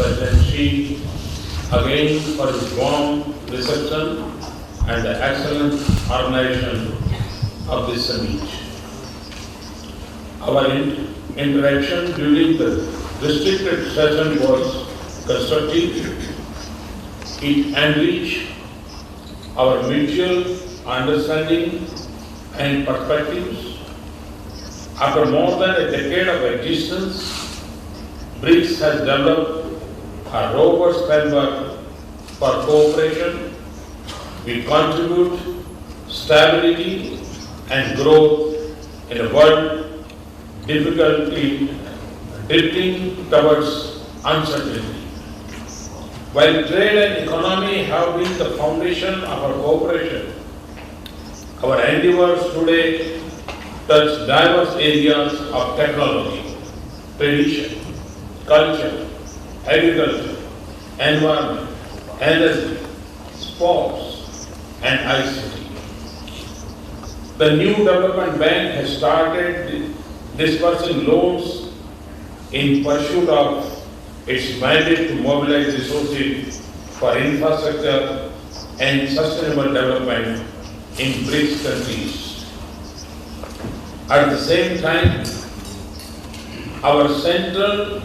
President Xi again for his warm reception and the excellent organization of this summit. Our interaction during the restricted session was constructive. It enriched our mutual understanding and perspectives. After more than a decade of existence, BRICS has developed a robust framework for cooperation. We contribute stability and growth in a world difficultly drifting towards uncertainty. While trade and economy have been the foundation of our cooperation, our endeavors today touch diverse areas of technology, tradition, culture, agriculture, environment, energy, sports, and ICT. The new development bank has started disbursing loans in pursuit of its mandate to mobilize resources for infrastructure and sustainable development in BRICS countries. At the same time, our central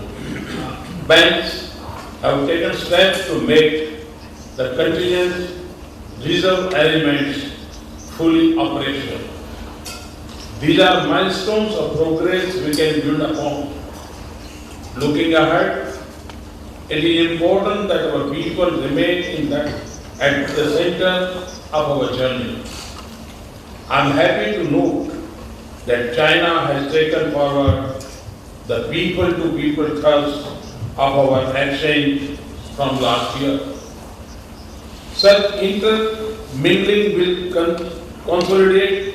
banks have taken steps to make the contingent reserve arrangements fully operational. These are milestones of progress we can build upon. Looking ahead, it is important that our people remain at the center of our journey. I am happy to note that China has taken forward the people-to-people trust of our exchange from last year. Such intermingling will consolidate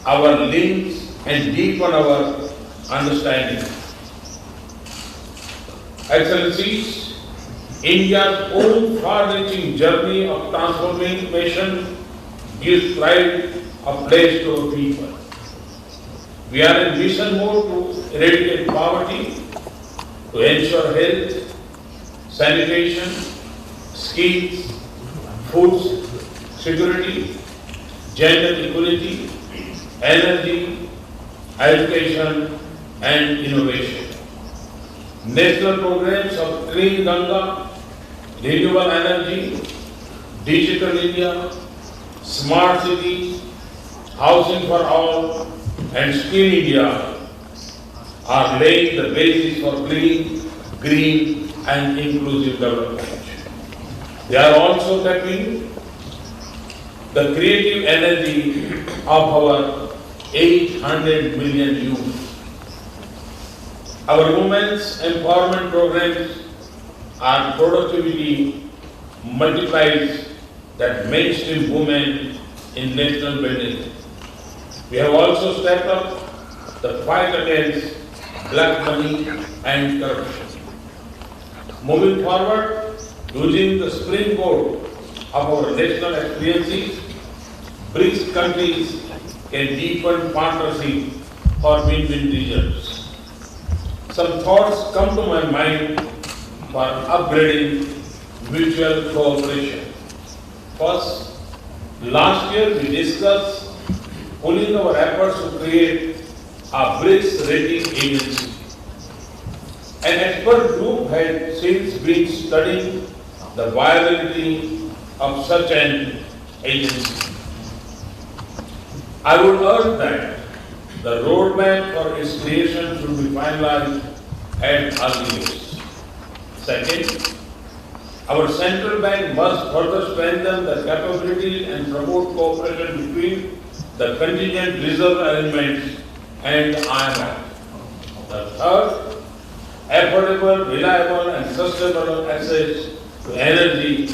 our links and deepen our understanding. Excellencies, India's own far-reaching journey of transformation gives pride of place to our people. We are in mission mode to eradicate poverty, to ensure health, sanitation, skills, food security, gender equality, energy, education, and innovation. National programs of Clean Ganga, renewable energy, digital India, smart cities, housing for all, and Skill India are laying the basis for clean, green, and inclusive development. They are also tapping the creative energy of our 800 million youth. Our women's empowerment programs are productivity multipliers that mainstream women in national building. We have also stepped up the fight against black money and corruption. Moving forward, using the springboard of our national experiences, BRICS countries can deepen partnership for win-win results. Some thoughts come to my mind for upgrading mutual cooperation. First, last year we discussed pulling our efforts to create a BRICS rating agency. An expert group had since been studying the viability of such an agency. I would urge that the roadmap for its creation should be finalized at earliest. Second, our central bank must further strengthen the capabilities and promote cooperation between the contingent reserve arrangements and IMF. The third, affordable, reliable, and sustainable access to energy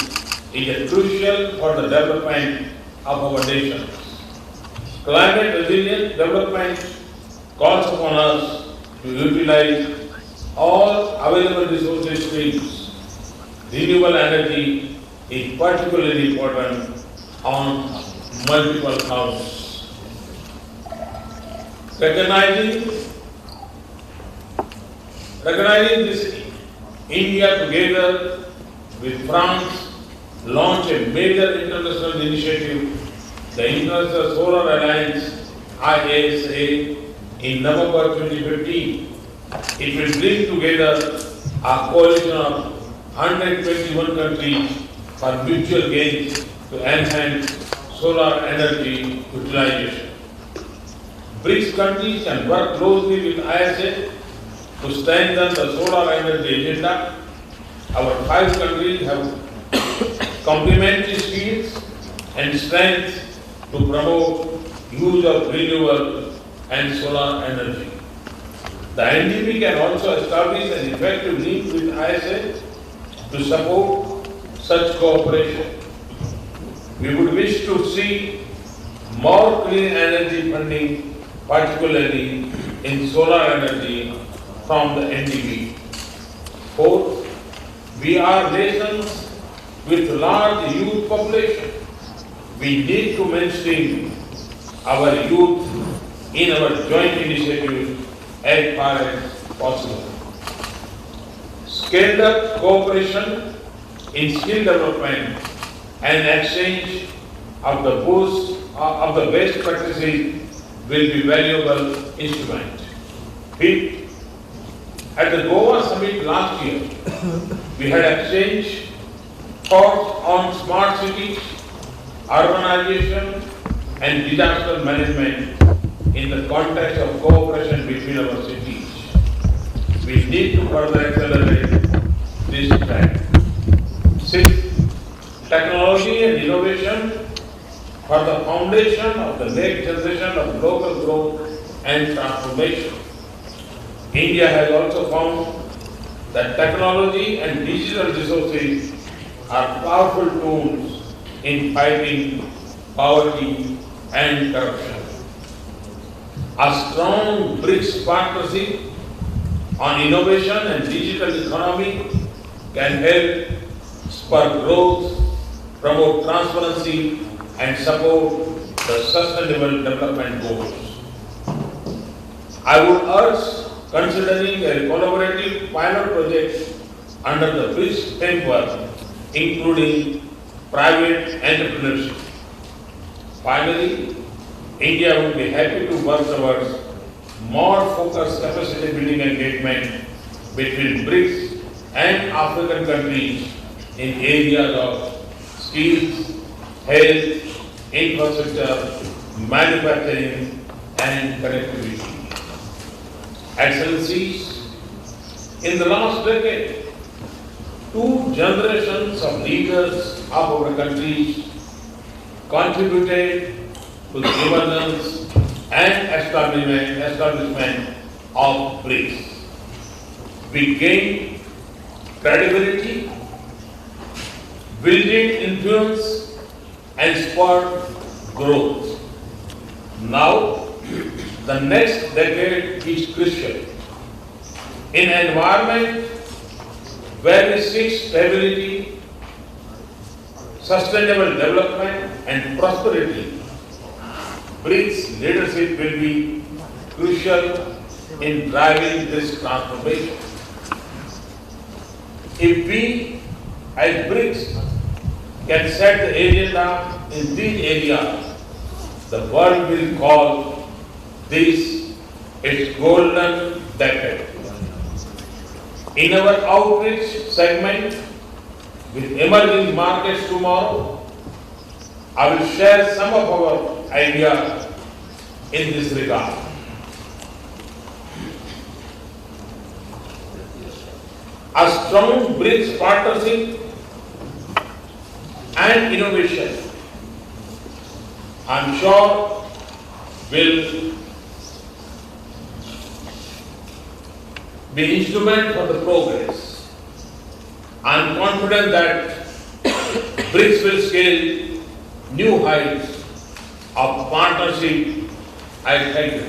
is crucial for the development of our nation. Climate resilient development calls upon us to utilize all available resources streams. Renewable energy is particularly important on multiple counts. Recognizing this India together with France launched a major international initiative, the International Solar Alliance ISA, in November 2015. It will bring together a coalition of 121 countries for mutual gains to enhance solar energy utilization. BRICS countries can work closely with ISA to strengthen the solar energy agenda. Our 5 countries have complementary skills and strengths to promote use of renewable and solar energy. The NDB can also establish an effective link with ISA to support such cooperation. We would wish to see more clean energy funding, particularly in solar energy, from the NDB. Fourth, we are nations with large youth population. We need to mainstream our youth in our joint initiatives as far as possible. Scaled up cooperation in skill development and exchange of the best practices will be valuable instrument. Fifth, at the Goa summit last year, we had exchanged thoughts on smart cities, urbanization, and disaster management in the context of cooperation between our cities. We need to further accelerate this trend. Sixth, technology and innovation for the foundation of the next generation of local growth and transformation. India has also found that technology and digital resources are powerful tools in fighting poverty and corruption. A strong BRICS partnership on innovation and digital economy can help spur growth, promote transparency, and support the sustainable development goals. I would urge considering a collaborative pilot project under the BRICS framework, including private entrepreneurship. Finally, India would be happy to work towards more focused capacity building engagement between BRICS and African countries in areas of skills, health, infrastructure, manufacturing, and connectivity. Excellencies, in the last decade, 2 generations of leaders of our countries contributed to the emergence and establishment of BRICS. We gained credibility, building influence, and spurred growth. Now, the next decade is crucial. In an environment where we seek stability, sustainable development, and prosperity, BRICS leadership will be crucial in driving this transformation. If we, as BRICS, can set the agenda in these areas, the world will call this its golden decade. In our outreach segment with emerging markets tomorrow, I will share some of our ideas in this regard. A strong BRICS partnership and innovation, I am sure, will be instrument for the progress. I am confident that BRICS will scale new heights of partnership. I thank you.